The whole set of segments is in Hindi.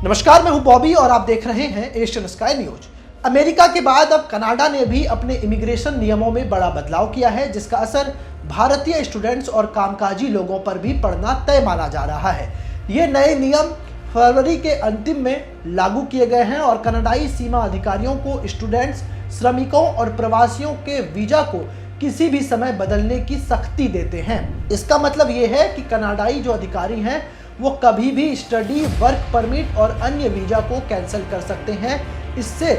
नमस्कार, मैं हूं बॉबी और आप देख रहे हैं एशियन स्काई न्यूज। अमेरिका के बाद अब कनाडा ने भी अपने इमिग्रेशन नियमों में बड़ा बदलाव किया है, जिसका असर भारतीय स्टूडेंट्स और कामकाजी लोगों पर भी पड़ना तय माना जा रहा है। ये नए नियम फरवरी के अंतिम में लागू किए गए हैं और कनाडाई सीमा अधिकारियों को स्टूडेंट्स, श्रमिकों और प्रवासियों के वीजा को किसी भी समय बदलने की सख्ती देते हैं। इसका मतलब ये है कि कनाडाई जो अधिकारी हैं वो कभी भी स्टडी, वर्क परमिट और अन्य वीजा को कैंसिल कर सकते हैं। इससे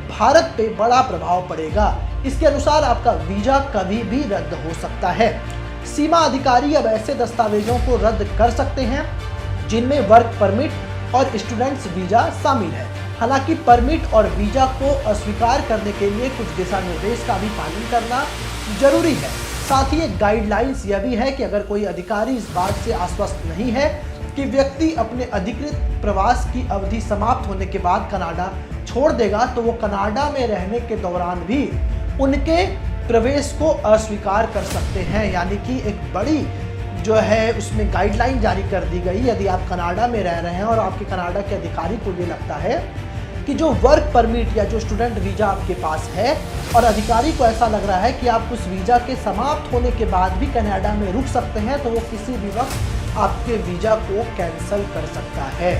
भारत पे बड़ा प्रभाव पड़ेगा। इसके अनुसार आपका वीजा कभी भी रद्द हो सकता है। सीमा अधिकारी अब ऐसे दस्तावेजों को रद्द कर सकते हैं जिनमें वर्क परमिट और स्टूडेंट्स वीजा शामिल है। हालांकि परमिट और वीजा को अस्वीकार करने के लिए कुछ दिशा निर्देश का भी पालन करना जरूरी है। साथ ही एक गाइडलाइंस यह भी है कि अगर कोई अधिकारी इस बात से आश्वस्त नहीं है कि व्यक्ति अपने अधिकृत प्रवास की अवधि समाप्त होने के बाद कनाडा छोड़ देगा, तो वो कनाडा में रहने के दौरान भी उनके प्रवेश को अस्वीकार कर सकते हैं। यानी कि एक बड़ी जो है उसमें गाइडलाइन जारी कर दी गई। यदि आप कनाडा में रह रहे हैं और आपके कनाडा के अधिकारी को ये लगता है कि जो वर्क परमिट या जो स्टूडेंट वीजा आपके पास है और अधिकारी को ऐसा लग रहा है कि आप उस वीजा के समाप्त होने के बाद भी कनाडा में रुक सकते हैं, तो वो किसी भी वक्त आपके वीजा को कैंसिल कर सकता है।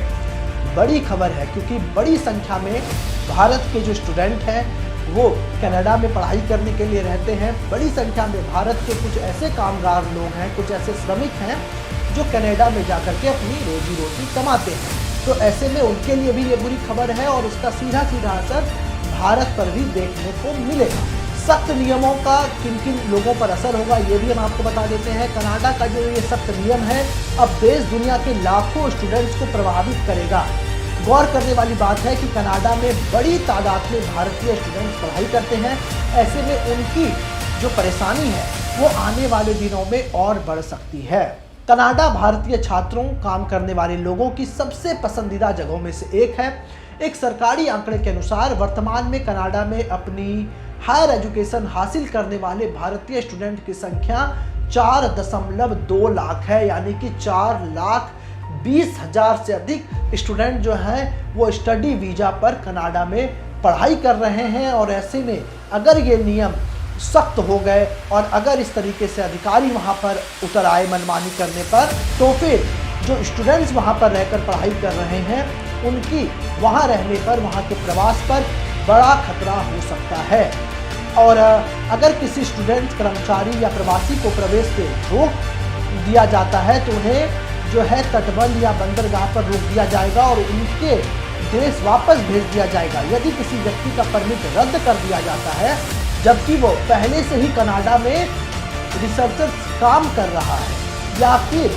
बड़ी खबर है, क्योंकि बड़ी संख्या में भारत के जो स्टूडेंट हैं वो कनाडा में पढ़ाई करने के लिए रहते हैं। बड़ी संख्या में भारत के कुछ ऐसे कामगार लोग हैं, कुछ ऐसे श्रमिक हैं जो कनाडा में जाकर के अपनी रोजी रोटी कमाते हैं। तो ऐसे में उनके लिए भी ये बुरी खबर है और उसका सीधा सीधा असर भारत पर भी देखने को मिलेगा। सख्त नियमों का किन किन लोगों पर असर होगा ये भी हम आपको बता देते हैं। कनाडा का जो ये सख्त नियम है अब देश दुनिया के लाखों स्टूडेंट्स को प्रभावित करेगा। गौर करने वाली बात है कि कनाडा में बड़ी तादाद में भारतीय स्टूडेंट्स पढ़ाई करते हैं। ऐसे में उनकी जो परेशानी है वो आने वाले दिनों में और बढ़ सकती है। कनाडा भारतीय छात्रों, काम करने वाले लोगों की सबसे पसंदीदा जगहों में से एक है। एक सरकारी आंकड़े के अनुसार वर्तमान में कनाडा में अपनी हायर एजुकेशन हासिल करने वाले भारतीय स्टूडेंट की संख्या 4.2 लाख है। यानी कि 4,20,000 से अधिक स्टूडेंट जो हैं वो स्टडी वीजा पर कनाडा में पढ़ाई कर रहे हैं। और ऐसे में अगर ये नियम सख्त हो गए और अगर इस तरीके से अधिकारी वहाँ पर उतर आए मनमानी करने पर, तो फिर जो स्टूडेंट्स वहाँ पर रहकर पढ़ाई कर रहे हैं उनकी वहाँ रहने पर, वहाँ के प्रवास पर बड़ा खतरा हो सकता है। और अगर किसी स्टूडेंट, कर्मचारी या प्रवासी को प्रवेश से रोक दिया जाता है तो उन्हें जो है तटबंध या बंदरगाह पर रोक दिया जाएगा और उनके देश वापस भेज दिया जाएगा। यदि किसी व्यक्ति का परमिट रद्द कर दिया जाता है जबकि वो पहले से ही कनाडा में रिसर्चर्स काम कर रहा है या फिर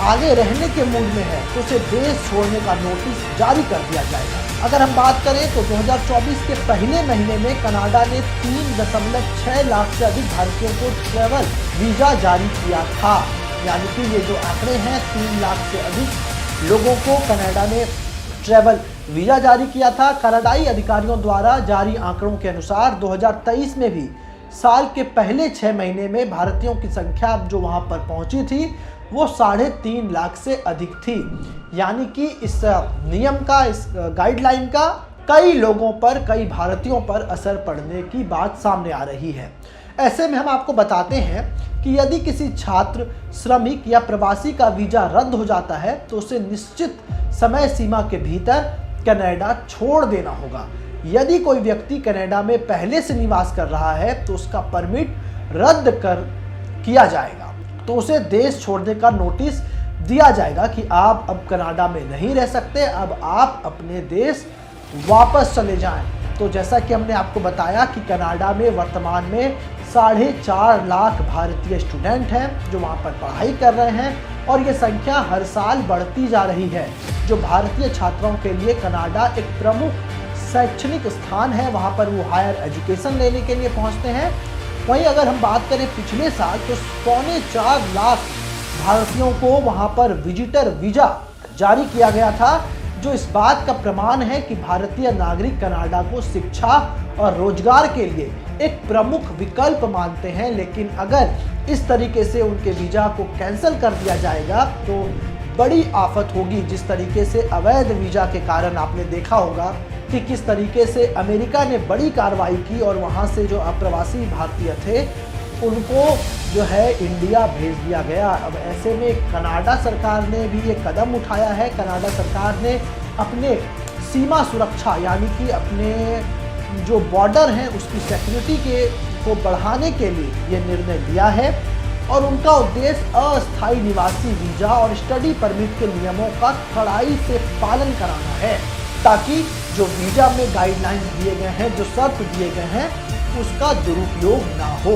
आगे रहने के मूड में है, तो उसे देश छोड़ने का नोटिस जारी कर दिया जाएगा। अगर हम बात करें तो 2024 के पहले महीने में कनाडा ने 3.6 लाख से अधिक भारतीयों को ट्रैवल वीजा जारी किया था। यानी कि ये जो आंकड़े हैं, 3 लाख से अधिक लोगों को कनाडा ने ट्रैवल वीजा जारी किया था। कनाडाई अधिकारियों द्वारा जारी आंकड़ों के अनुसार 2023 में भी साल के पहले 6 महीने में भारतीयों की संख्या जो वहां पर पहुंची थी वो 3.5 लाख से अधिक थी। यानी कि इस नियम का, इस गाइडलाइन का कई लोगों पर, कई भारतीयों पर असर पड़ने की बात सामने आ रही है। ऐसे में हम आपको बताते हैं कि यदि किसी छात्र, श्रमिक या प्रवासी का वीजा रद्द हो जाता है तो उसे निश्चित समय सीमा के भीतर कनाडा छोड़ देना होगा। यदि कोई व्यक्ति कनाडा में पहले से निवास कर रहा है तो उसका परमिट रद्द किया जाएगा, तो उसे देश छोड़ने का नोटिस दिया जाएगा कि आप अब कनाडा में नहीं रह सकते, अब आप अपने देश वापस चले जाएं। तो जैसा कि हमने आपको बताया कि कनाडा में वर्तमान में 4.5 लाख भारतीय स्टूडेंट हैं जो वहाँ पर पढ़ाई कर रहे हैं और ये संख्या हर साल बढ़ती जा रही है। जो भारतीय छात्रों के लिए कनाडा एक प्रमुख शैक्षणिक स्थान है, वहाँ पर वो हायर एजुकेशन लेने के लिए पहुँचते हैं। वहीं अगर हम बात करें पिछले साल तो 4.25 लाख भारतीयों को वहाँ पर विजिटर वीजा जारी किया गया था, जो इस बात का प्रमाण है कि भारतीय नागरिक कनाडा को शिक्षा और रोजगार के लिए एक प्रमुख विकल्प मानते हैं। लेकिन अगर इस तरीके से उनके वीजा को कैंसिल कर दिया जाएगा तो बड़ी आफत होगी। जिस तरीके से अवैध वीजा के कारण आपने देखा होगा कि किस तरीके से अमेरिका ने बड़ी कार्रवाई की और वहां से जो अप्रवासी भारतीय थे उनको जो है इंडिया भेज दिया गया। अब ऐसे में कनाडा सरकार ने भी ये कदम उठाया है। कनाडा सरकार ने अपने सीमा सुरक्षा यानी कि अपने जो बॉर्डर हैं उसकी सिक्योरिटी को बढ़ाने के लिए ये निर्णय लिया है और उनका उद्देश्य अस्थायी निवासी वीजा और स्टडी परमिट के नियमों का कड़ाई से पालन कराना है, ताकि जो वीजा में गाइडलाइंस दिए गए हैं, जो शर्त दिए गए हैं, उसका दुरुपयोग ना हो,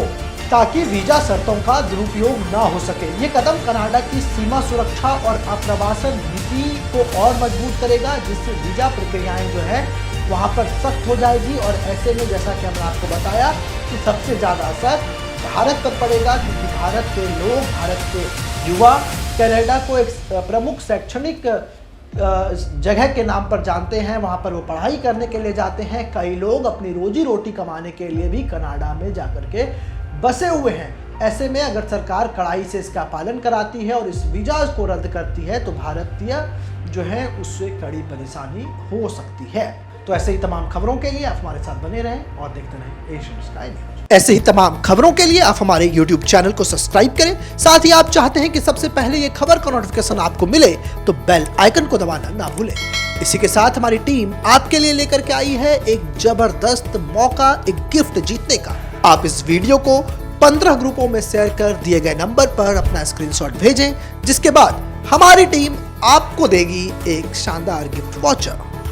ताकि वीजा शर्तों का दुरुपयोग ना हो सके। ये कदम कनाडा की सीमा सुरक्षा और अप्रवासन नीति को और मजबूत करेगा, जिससे वीजा प्रक्रियाएं जो है वहाँ पर सख्त हो जाएगी। और ऐसे में जैसा कि हमने आपको बताया कि सबसे ज़्यादा असर भारत पर पड़ेगा, क्योंकि भारत के लोग, भारत के युवा कनाडा को एक प्रमुख शैक्षणिक जगह के नाम पर जानते हैं। वहाँ पर वो पढ़ाई करने के लिए जाते हैं। कई लोग अपनी रोजी रोटी कमाने के लिए भी कनाडा में जाकर के बसे हुए हैं। ऐसे में अगर सरकार कड़ाई से इसका पालन कराती है और इस वीजा को रद्द करती है तो भारतीय जो है उससे कड़ी परेशानी हो सकती है। तो ऐसे ही तमाम खबरों के लिए आप हमारे साथ बने रहें और देखते रहें एशियन स्काई न्यूज। ऐसे ही तमाम खबरों के लिए आप हमारे YouTube चैनल को सब्सक्राइब करें। साथ ही आप चाहते हैं कि सबसे पहले ये खबर का नोटिफिकेशन आपको मिले तो बेल आइकन को दबाना ना भूलें। इसी के साथ हमारी टीम आपके लिए लेकर के आई है एक जबरदस्त मौका, एक गिफ्ट जीतने का। आप इस वीडियो को 15 ग्रुपों में शेयर कर दिए गए नंबर पर अपना स्क्रीनशॉट भेजें, जिसके बाद हमारी टीम आपको देगी एक शानदार गिफ्ट वाउचर।